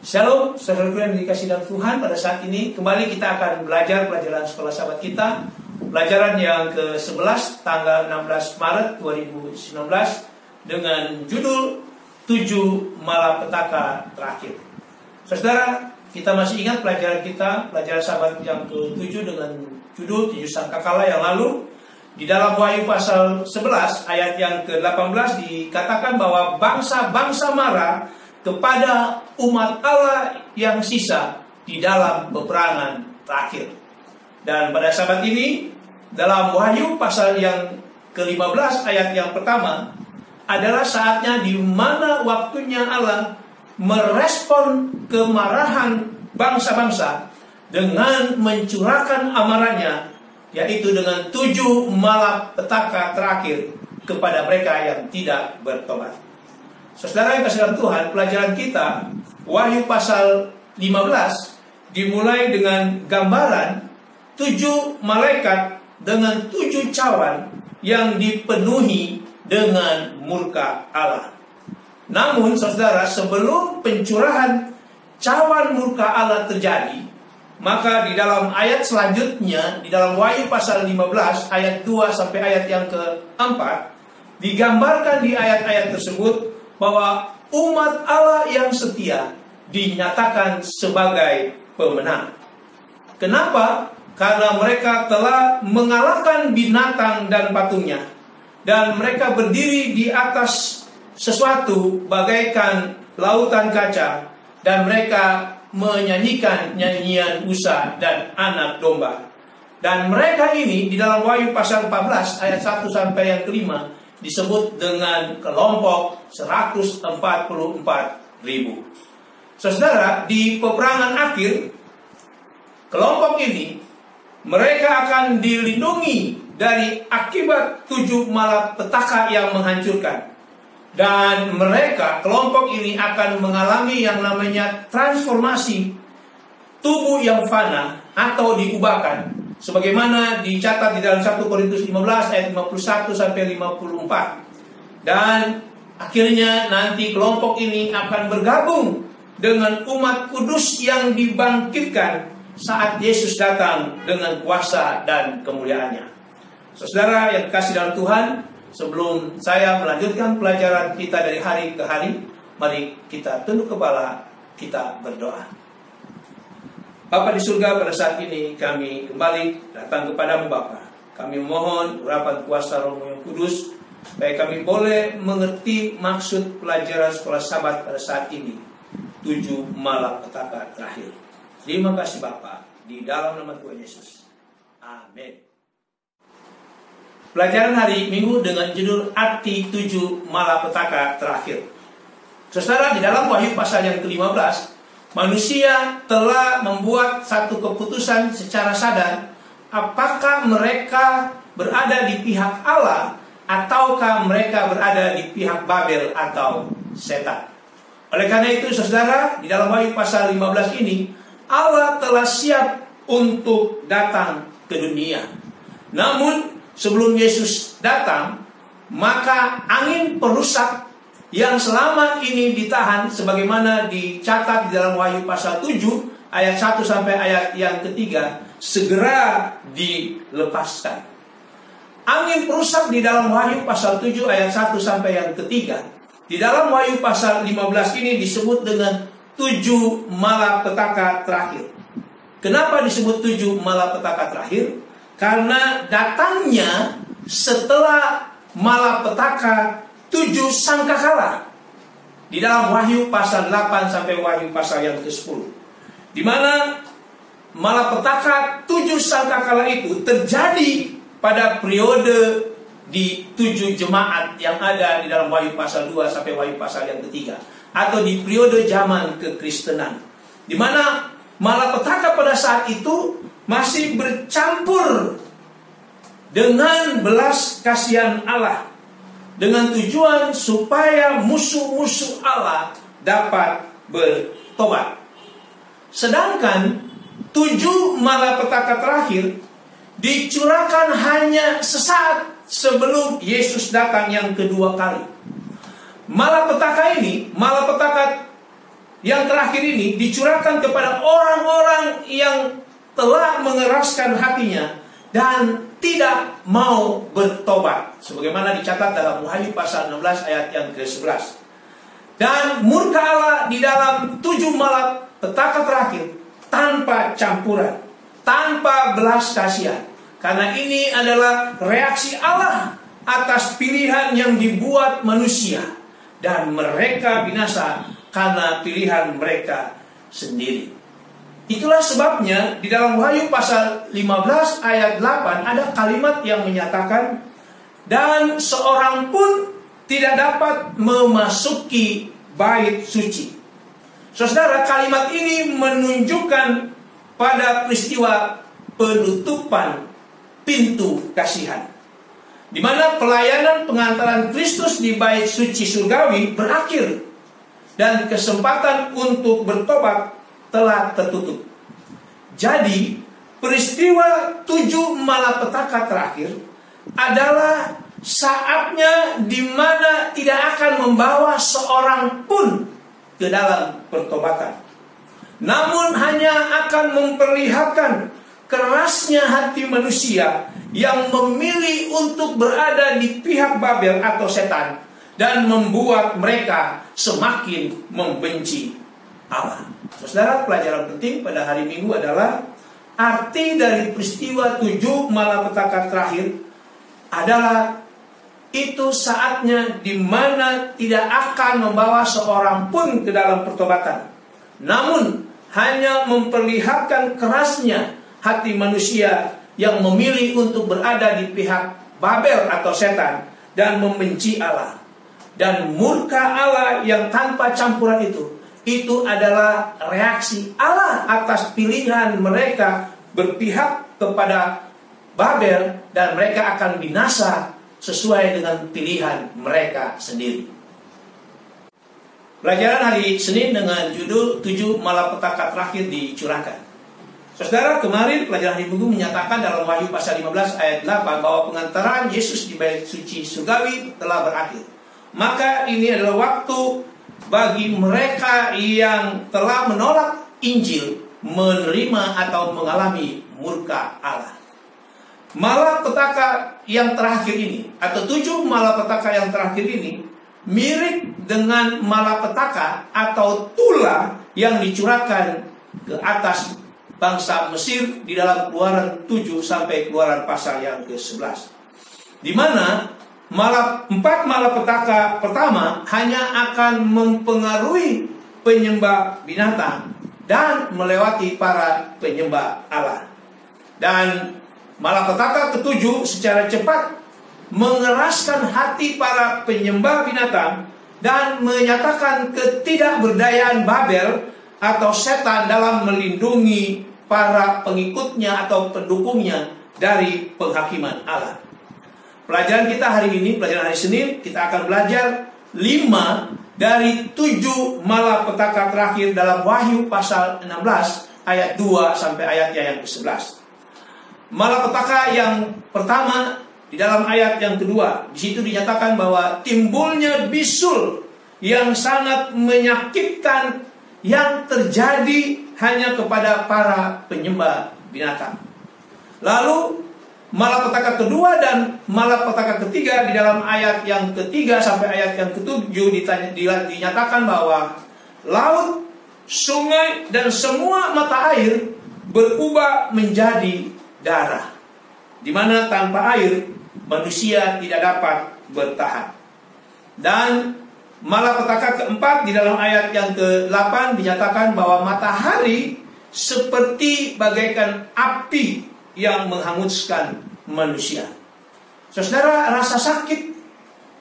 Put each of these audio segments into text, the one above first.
Shalom, saudaraku yang dikasihi dalam Tuhan. Pada saat ini kembali kita akan belajar pelajaran sekolah sahabat kita, pelajaran yang ke-11 tanggal 16 Maret 2019 dengan judul 7 malapetaka terakhir. Saudara, kita masih ingat pelajaran kita, pelajaran sahabat yang ke-7 dengan judul 7 sangkakala yang lalu. Di dalam Wahyu pasal 11 ayat yang ke-18 dikatakan bahwa bangsa-bangsa marah kepada umat Allah yang sisa di dalam peperangan terakhir. Dan pada sahabat ini, dalam Wahyu pasal yang ke-15 ayat yang pertama adalah saatnya di mana waktunya Allah merespon kemarahan bangsa-bangsa dengan mencurahkan amarahnya, yaitu dengan 7 malapetaka terakhir kepada mereka yang tidak bertobat. Saudara yang kasih dalam Tuhan, pelajaran kita Wahyu pasal 15 dimulai dengan gambaran 7 malaikat dengan 7 cawan yang dipenuhi dengan murka Allah. Namun saudara, sebelum pencurahan cawan murka Allah terjadi, maka di dalam ayat selanjutnya, di dalam Wahyu pasal 15 ayat 2 sampai ayat yang ke-4, digambarkan di ayat-ayat tersebut bahwa umat Allah yang setia dinyatakan sebagai pemenang. Kenapa? Karena mereka telah mengalahkan binatang dan patungnya, dan mereka berdiri di atas sesuatu bagaikan lautan kaca, dan mereka menyanyikan nyanyian Musa dan anak domba. Dan mereka ini di dalam Wahyu pasal 14 ayat 1 sampai yang ke-5 disebut dengan kelompok 144.000. Saudara, di peperangan akhir, kelompok ini mereka akan dilindungi dari akibat 7 malapetaka yang menghancurkan. Dan mereka, kelompok ini akan mengalami yang namanya transformasi tubuh yang fana atau diubahkan, sebagaimana dicatat di dalam 1 Korintus 15 ayat 51 sampai 54. Dan akhirnya nanti kelompok ini akan bergabung dengan umat kudus yang dibangkitkan saat Yesus datang dengan kuasa dan kemuliaannya. Saudara yang kasih dalam Tuhan, sebelum saya melanjutkan pelajaran kita dari hari ke hari, mari kita tunduk kepala, kita berdoa. Bapa di surga, pada saat ini kami kembali datang kepadamu Bapa. Kami mohon urapan kuasa Roh-Mu yang kudus, supaya kami boleh mengerti maksud pelajaran sekolah sahabat pada saat ini, 7 malapetaka terakhir. Terima kasih Bapa, di dalam nama Tuhan Yesus. Amin. Pelajaran hari Minggu dengan judul arti 7 malapetaka terakhir. Saudara, di dalam Wahyu pasal yang ke-15, manusia telah membuat satu keputusan secara sadar, apakah mereka berada di pihak Allah ataukah mereka berada di pihak Babel atau setan. Oleh karena itu saudara, di dalam Wahyu pasal 15 ini, Allah telah siap untuk datang ke dunia. Namun sebelum Yesus datang, maka angin perusak yang selama ini ditahan, sebagaimana dicatat di dalam Wahyu pasal 7 ayat 1 sampai ayat yang ketiga, segera dilepaskan. Angin perusak di dalam Wahyu pasal 7 ayat 1 sampai yang ketiga, di dalam Wahyu pasal 15 ini disebut dengan 7 malapetaka terakhir. Kenapa disebut 7 malapetaka terakhir? Karena datangnya setelah malapetaka 7 sangkakala di dalam Wahyu pasal 8 sampai Wahyu pasal yang ke-10, di mana malapetaka 7 sangkakala itu terjadi pada periode di 7 jemaat yang ada di dalam Wahyu pasal 2 sampai Wahyu pasal yang ketiga, atau di periode zaman kekristenan, di mana malapetaka pada saat itu masih bercampur dengan belas kasihan Allah, dengan tujuan supaya musuh-musuh Allah dapat bertobat. Sedangkan 7 malapetaka terakhir dicurahkan hanya sesaat sebelum Yesus datang yang kedua kali. Malapetaka ini, malapetaka yang terakhir ini dicurahkan kepada orang-orang yang telah mengeraskan hatinya dan tidak mau bertobat, sebagaimana dicatat dalam Wahyu pasal 16 ayat yang ke-11. Dan murka Allah di dalam 7 malapetaka terakhir tanpa campuran, tanpa belas kasihan, karena ini adalah reaksi Allah atas pilihan yang dibuat manusia, dan mereka binasa karena pilihan mereka sendiri. Itulah sebabnya di dalam Wahyu pasal 15 ayat 8 ada kalimat yang menyatakan, dan seorang pun tidak dapat memasuki bait suci. Saudara, kalimat ini menunjukkan pada peristiwa penutupan pintu kasihan, di mana pelayanan pengantaran Kristus di bait suci surgawi berakhir dan kesempatan untuk bertobat telah tertutup. Jadi, peristiwa 7 malapetaka terakhir adalah saatnya di mana tidak akan membawa seorang pun ke dalam pertobatan, namun hanya akan memperlihatkan kerasnya hati manusia yang memilih untuk berada di pihak Babel atau setan, dan membuat mereka semakin membenci Allah. Saudara, pelajaran penting pada hari Minggu adalah arti dari peristiwa 7 malapetaka terakhir adalah itu saatnya di mana tidak akan membawa seorang pun ke dalam pertobatan, namun hanya memperlihatkan kerasnya hati manusia yang memilih untuk berada di pihak Babel atau setan dan membenci Allah. Dan murka Allah yang tanpa campuran itu adalah reaksi Allah atas pilihan mereka berpihak kepada Babel, dan mereka akan binasa sesuai dengan pilihan mereka sendiri. Pelajaran hari Senin dengan judul 7 malapetaka terakhir dicurahkan. Saudara, kemarin pelajaran hari Minggu menyatakan dalam Wahyu pasal 15 ayat 8 bahwa pengantaran Yesus di bait suci surgawi telah berakhir. Maka ini adalah waktu bagi mereka yang telah menolak Injil menerima atau mengalami murka Allah. Malapetaka yang terakhir ini, atau 7 malapetaka yang terakhir ini, mirip dengan malapetaka atau tula yang dicurahkan ke atas bangsa Mesir di dalam Keluaran 7 sampai Keluaran pasal yang ke-11, di mana 4 malapetaka pertama hanya akan mempengaruhi penyembah binatang dan melewati para penyembah Allah. Dan malapetaka ke-7 secara cepat mengeraskan hati para penyembah binatang dan menyatakan ketidakberdayaan Babel atau setan dalam melindungi para pengikutnya atau pendukungnya dari penghakiman Allah. Pelajaran kita hari ini, pelajaran hari Senin, kita akan belajar 5 dari 7 malapetaka terakhir dalam Wahyu pasal 16 ayat 2 sampai ayatnya yang ke-11. Malapetaka yang pertama di dalam ayat yang kedua, di situ dinyatakan bahwa timbulnya bisul yang sangat menyakitkan yang terjadi hanya kepada para penyembah binatang. Lalu malapetaka kedua dan malapetaka ketiga di dalam ayat yang ketiga sampai ayat yang ketujuh dinyatakan bahwa laut, sungai, dan semua mata air berubah menjadi darah, di mana tanpa air manusia tidak dapat bertahan. Dan malapetaka keempat di dalam ayat yang ke-8 dinyatakan bahwa matahari seperti bagaikan api yang menghanguskan manusia. Saudara, rasa sakit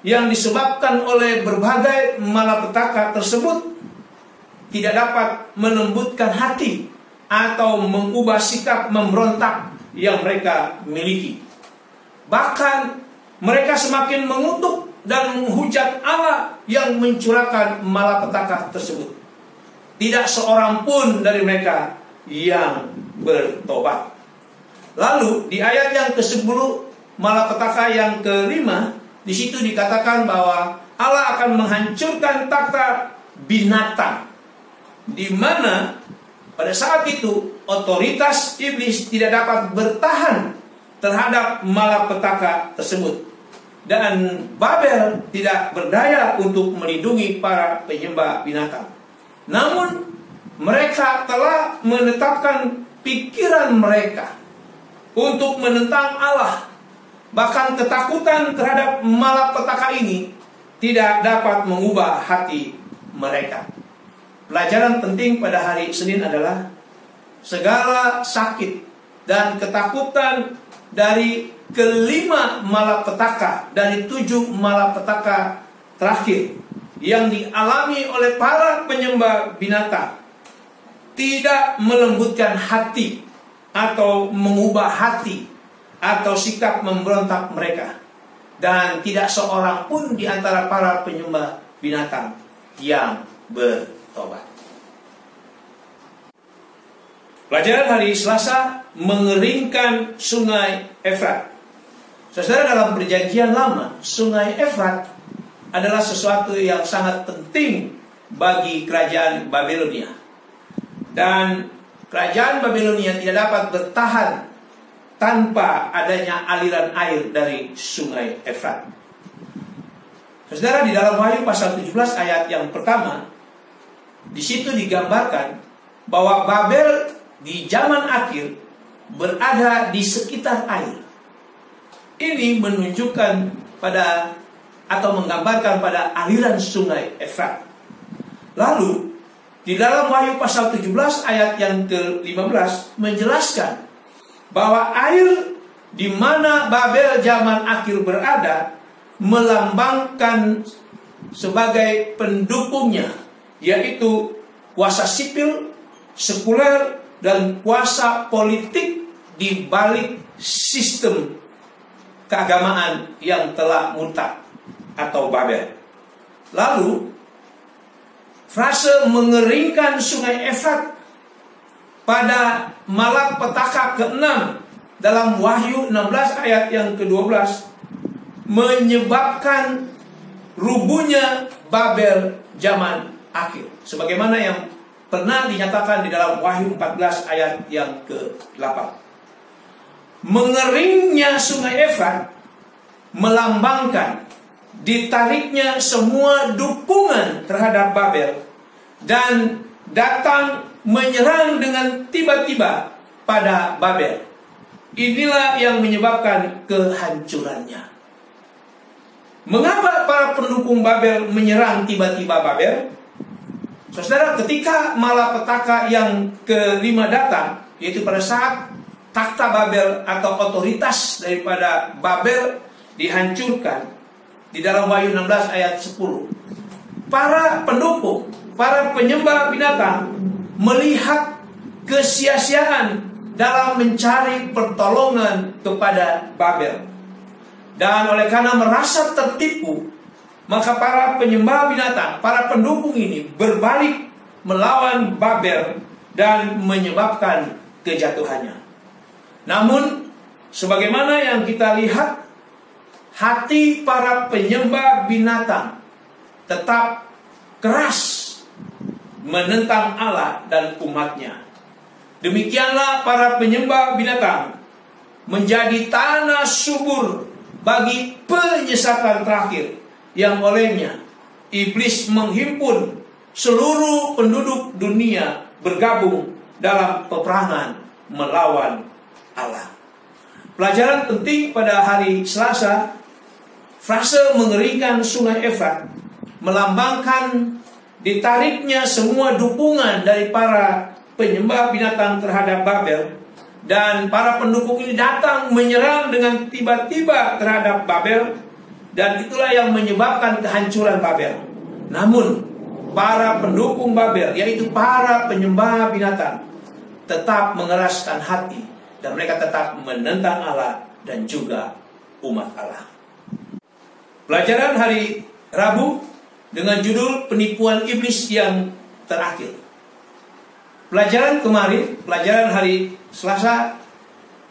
yang disebabkan oleh berbagai malapetaka tersebut tidak dapat melembutkan hati atau mengubah sikap memberontak yang mereka miliki. Bahkan mereka semakin mengutuk dan menghujat Allah yang mencurahkan malapetaka tersebut. Tidak seorang pun dari mereka yang bertobat. Lalu di ayat yang ke-10 malapetaka yang ke-5, di situ dikatakan bahwa Allah akan menghancurkan takhta binatang di mana pada saat itu otoritas iblis tidak dapat bertahan terhadap malapetaka tersebut, dan Babel tidak berdaya untuk melindungi para penyembah binatang. Namun mereka telah menetapkan pikiran mereka untuk menentang Allah. Bahkan ketakutan terhadap malapetaka ini tidak dapat mengubah hati mereka. Pelajaran penting pada hari Senin adalah segala sakit dan ketakutan dari kelima malapetaka, dari 7 malapetaka terakhir yang dialami oleh para penyembah binatang, tidak melembutkan hati atau mengubah hati atau sikap memberontak mereka, dan tidak seorang pun di antara para penyembah binatang yang bertobat. Pelajaran hari Selasa, mengeringkan sungai Efrat. Saudara, dalam perjanjian lama, sungai Efrat adalah sesuatu yang sangat penting bagi kerajaan Babilonia. Dan kerajaan Babilonia tidak dapat bertahan tanpa adanya aliran air dari sungai Efrat. Saudara, di dalam Wahyu pasal 17 ayat yang pertama, di situ digambarkan bahwa Babel di zaman akhir berada di sekitar air. Ini menunjukkan pada atau menggambarkan pada aliran sungai Efrat. Lalu di dalam Wahyu pasal 17 ayat yang ke-15 menjelaskan bahwa air di mana Babel zaman akhir berada melambangkan sebagai pendukungnya, yaitu kuasa sipil, sekuler, dan kuasa politik di balik sistem keagamaan yang telah murtad atau Babel. Lalu frase mengeringkan sungai Efrat pada malapetaka ke-6 dalam Wahyu 16 ayat yang ke-12 menyebabkan rubuhnya Babel zaman akhir, sebagaimana yang pernah dinyatakan di dalam Wahyu 14 ayat yang ke-8. Mengeringnya sungai Efrat melambangkan ditariknya semua dukungan terhadap Babel dan datang menyerang dengan tiba-tiba pada Babel. Inilah yang menyebabkan kehancurannya. Mengapa para pendukung Babel menyerang tiba-tiba Babel? Saudara, ketika malapetaka yang ke-5 datang, yaitu pada saat takhta Babel atau otoritas daripada Babel dihancurkan, di dalam Wahyu 16 ayat 10, para pendukung, para penyembah binatang melihat kesia-siaan dalam mencari pertolongan kepada Babel. Dan oleh karena merasa tertipu, maka para penyembah binatang, para pendukung ini berbalik melawan Babel dan menyebabkan kejatuhannya. Namun, sebagaimana yang kita lihat, hati para penyembah binatang tetap keras menentang Allah dan umatnya. Demikianlah para penyembah binatang menjadi tanah subur bagi penyesatan terakhir, yang olehnya iblis menghimpun seluruh penduduk dunia bergabung dalam peperangan melawan Allah. Pelajaran penting pada hari Selasa, frase mengeringkan sungai Efrat melambangkan ditariknya semua dukungan dari para penyembah binatang terhadap Babel, dan para pendukung ini datang menyerang dengan tiba-tiba terhadap Babel, dan itulah yang menyebabkan kehancuran Babel. Namun para pendukung Babel, yaitu para penyembah binatang, tetap mengeraskan hati, dan mereka tetap menentang Allah dan juga umat Allah. Pelajaran hari Rabu dengan judul penipuan iblis yang terakhir. Pelajaran kemarin, pelajaran hari Selasa,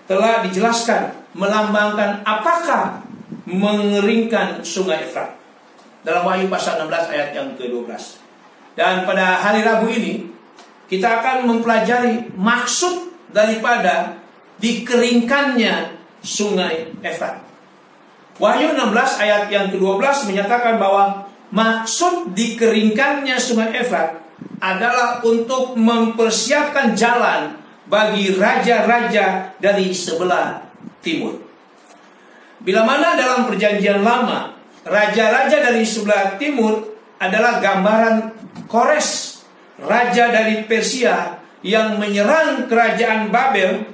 telah dijelaskan melambangkan apakah mengeringkan sungai Efrat dalam Wahyu pasal 16 ayat yang ke-12. Dan pada hari Rabu ini kita akan mempelajari maksud daripada dikeringkannya sungai Efrat. Wahyu 16 ayat yang ke-12 menyatakan bahwa maksud dikeringkannya sungai Efrat adalah untuk mempersiapkan jalan bagi raja-raja dari sebelah timur. Bila mana dalam perjanjian lama, raja-raja dari sebelah timur adalah gambaran Kores, raja dari Persia yang menyerang kerajaan Babel,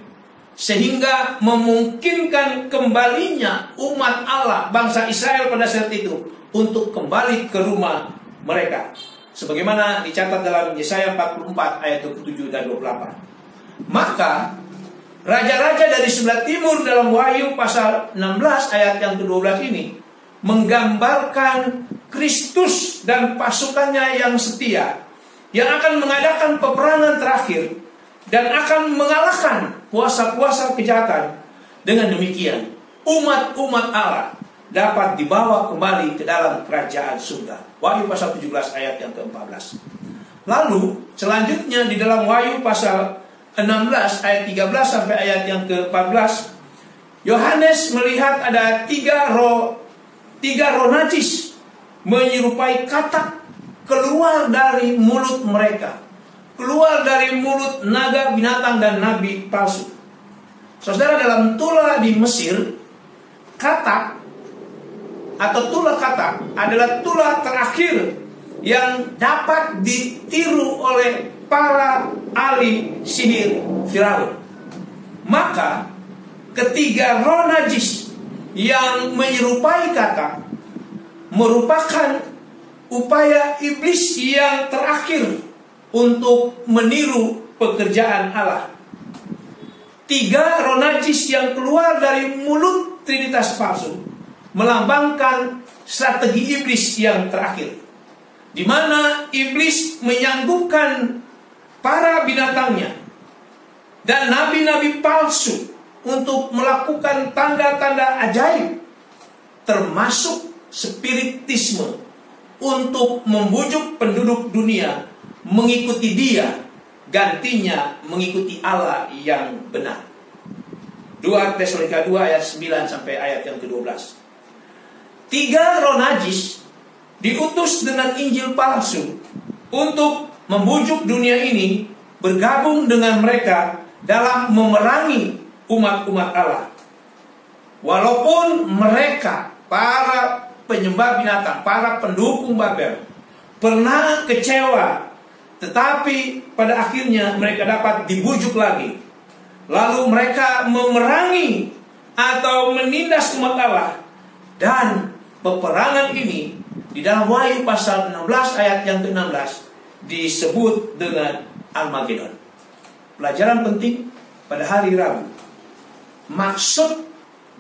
sehingga memungkinkan kembalinya umat Allah, bangsa Israel pada saat itu, untuk kembali ke rumah mereka. Sebagaimana dicatat dalam Yesaya 44 ayat 27 dan 28. Maka raja-raja dari sebelah timur dalam Wahyu pasal 16 ayat yang ke-12 ini menggambarkan Kristus dan pasukannya yang setia, yang akan mengadakan peperangan terakhir dan akan mengalahkan kuasa-kuasa kejahatan. Dengan demikian, umat-umat Allah dapat dibawa kembali ke dalam kerajaan surga. Wahyu pasal 17 ayat yang ke-14. Lalu selanjutnya di dalam Wahyu pasal 16 ayat 13 sampai ayat yang ke-14, Yohanes melihat ada tiga roh najis menyerupai katak keluar dari mulut mereka, keluar dari mulut naga, binatang, dan nabi palsu. Saudara, dalam tulah di Mesir, katak atau tulah katak adalah tulah terakhir yang dapat ditiru oleh para ahli sihir Firaun. Maka ketiga roh najis yang menyerupai katak merupakan upaya iblis yang terakhir untuk meniru pekerjaan Allah. Tiga roh najis yang keluar dari mulut trinitas palsu melambangkan strategi iblis yang terakhir, di mana iblis menyanggupkan para binatangnya dan nabi-nabi palsu untuk melakukan tanda-tanda ajaib, termasuk spiritisme, untuk membujuk penduduk dunia mengikuti dia, gantinya mengikuti Allah yang benar. 2 Tesalonika 2 ayat 9 sampai ayat yang ke-12. Tiga roh najis diutus dengan Injil palsu untuk membujuk dunia ini bergabung dengan mereka dalam memerangi umat-umat Allah. Walaupun mereka, para penyembah binatang, para pendukung Babel, pernah kecewa, tetapi pada akhirnya mereka dapat dibujuk lagi. Lalu mereka memerangi atau menindas umat Allah. Dan peperangan ini di dalam Wahyu pasal 16 ayat yang ke-16 disebut dengan Armageddon. Pelajaran penting pada hari Rabu. Maksud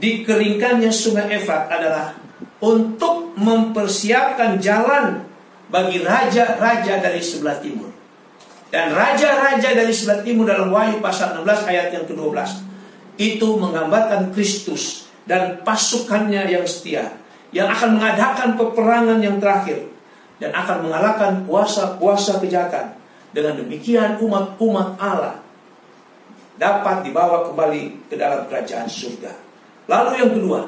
dikeringkannya sungai Efrat adalah untuk mempersiapkan jalan bagi raja-raja dari sebelah timur. Dan raja-raja dari sebelah timur dalam Wahyu pasal 16 ayat yang ke-12 itu menggambarkan Kristus dan pasukannya yang setia, yang akan mengadakan peperangan yang terakhir dan akan mengalahkan kuasa-kuasa kejahatan. Dengan demikian umat-umat Allah dapat dibawa kembali ke dalam kerajaan surga. Lalu yang kedua,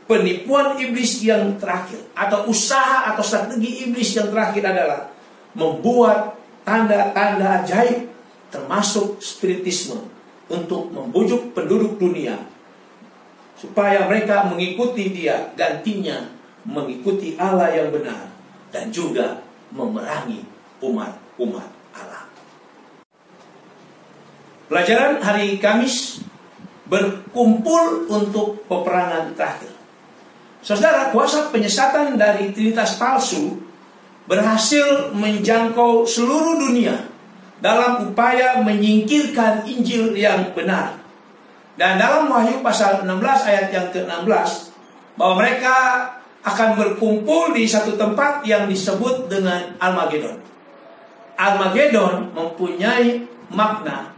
penipuan iblis yang terakhir, atau usaha atau strategi iblis yang terakhir adalah membuat tanda-tanda ajaib, termasuk spiritisme, untuk membujuk penduduk dunia supaya mereka mengikuti dia, gantinya mengikuti Allah yang benar, dan juga memerangi umat-umat Allah. Pelajaran hari Kamis, berkumpul untuk peperangan terakhir. Saudara, kuasa penyesatan dari trinitas palsu berhasil menjangkau seluruh dunia dalam upaya menyingkirkan Injil yang benar. Dan dalam Wahyu pasal 16 ayat yang ke-16, bahwa mereka akan berkumpul di satu tempat yang disebut dengan Armageddon. Armageddon mempunyai makna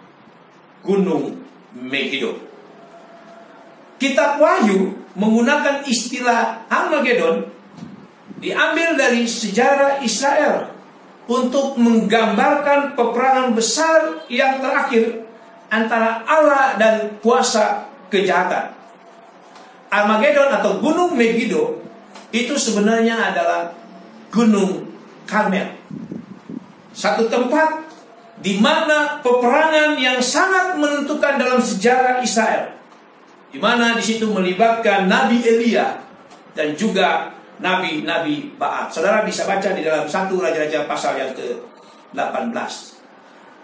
gunung Megiddo. Kitab Wahyu menggunakan istilah Armageddon diambil dari sejarah Israel untuk menggambarkan peperangan besar yang terakhir antara Allah dan kuasa kejahatan. Armageddon atau Gunung Megiddo itu sebenarnya adalah Gunung Karmel, satu tempat di mana peperangan yang sangat menentukan dalam sejarah Israel, di mana di situ melibatkan Nabi Elia dan juga nabi-nabi Baal. Saudara bisa baca di dalam 1 Raja-Raja pasal yang ke-18.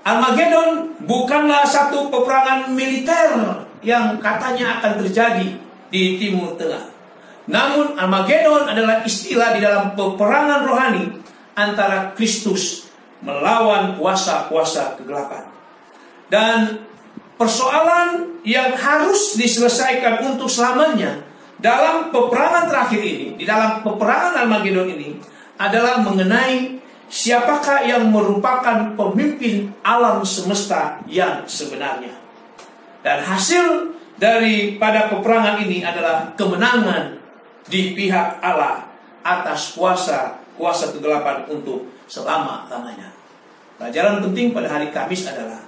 Armageddon bukanlah satu peperangan militer yang katanya akan terjadi di Timur Tengah. Namun Armageddon adalah istilah di dalam peperangan rohani antara Kristus melawan kuasa-kuasa kegelapan. Dan persoalan yang harus diselesaikan untuk selamanya dalam peperangan terakhir ini, di dalam peperangan Armageddon ini, adalah mengenai siapakah yang merupakan pemimpin alam semesta yang sebenarnya. Dan hasil daripada peperangan ini adalah kemenangan di pihak Allah atas kuasa kegelapan untuk selama-lamanya. Pelajaran penting pada hari Kamis adalah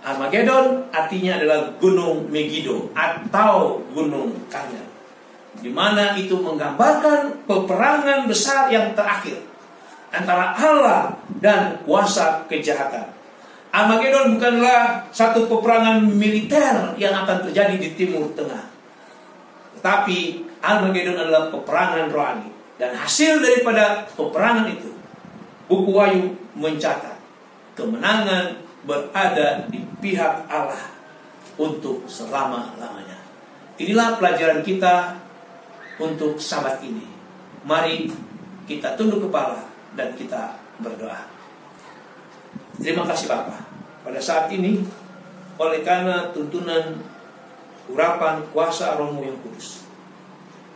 Armageddon artinya adalah Gunung Megiddo atau Gunung Karmel, di mana itu menggambarkan peperangan besar yang terakhir antara Allah dan kuasa kejahatan. Armageddon bukanlah satu peperangan militer yang akan terjadi di Timur Tengah, tetapi Armageddon adalah peperangan rohani. Dan hasil daripada peperangan itu, buku Wahyu mencatat kemenangan berada di pihak Allah untuk selama-lamanya. Inilah pelajaran kita untuk Sabat ini. Mari kita tunduk kepala dan kita berdoa. Terima kasih Bapa. Pada saat ini, oleh karena tuntunan urapan kuasa Roh-Mu yang kudus,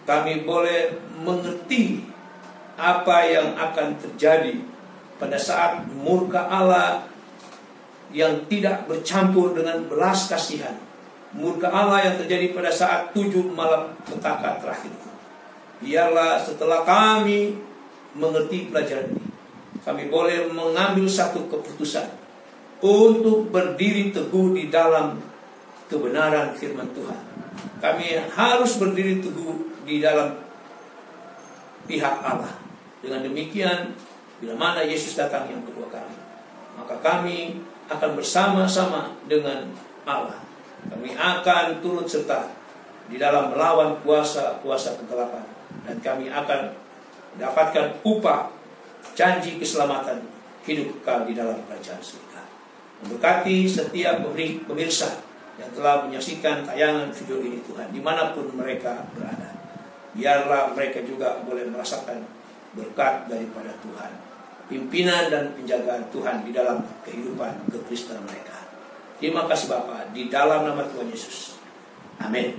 kami boleh mengerti apa yang akan terjadi pada saat murka Allah yang tidak bercampur dengan belas kasihan. Murka Allah yang terjadi pada saat 7 malapetaka terakhir itu. Biarlah setelah kami mengerti pelajaran ini, kami boleh mengambil satu keputusan untuk berdiri teguh di dalam kebenaran firman Tuhan. Kami harus berdiri teguh di dalam pihak Allah. Dengan demikian, bila mana Yesus datang yang kedua kali, maka kami akan bersama-sama dengan Allah. Kami akan turut serta di dalam melawan kuasa-kuasa kegelapan, dan kami akan mendapatkan upah janji keselamatan hidup kekal di dalam kerajaan surga. Memberkati setiap pemirsa yang telah menyaksikan tayangan video ini Tuhan, dimanapun mereka berada. Biarlah mereka juga boleh merasakan berkat daripada Tuhan, pimpinan dan penjagaan Tuhan di dalam kehidupan kekristenan mereka. Terima kasih Bapa, di dalam nama Tuhan Yesus. Amin.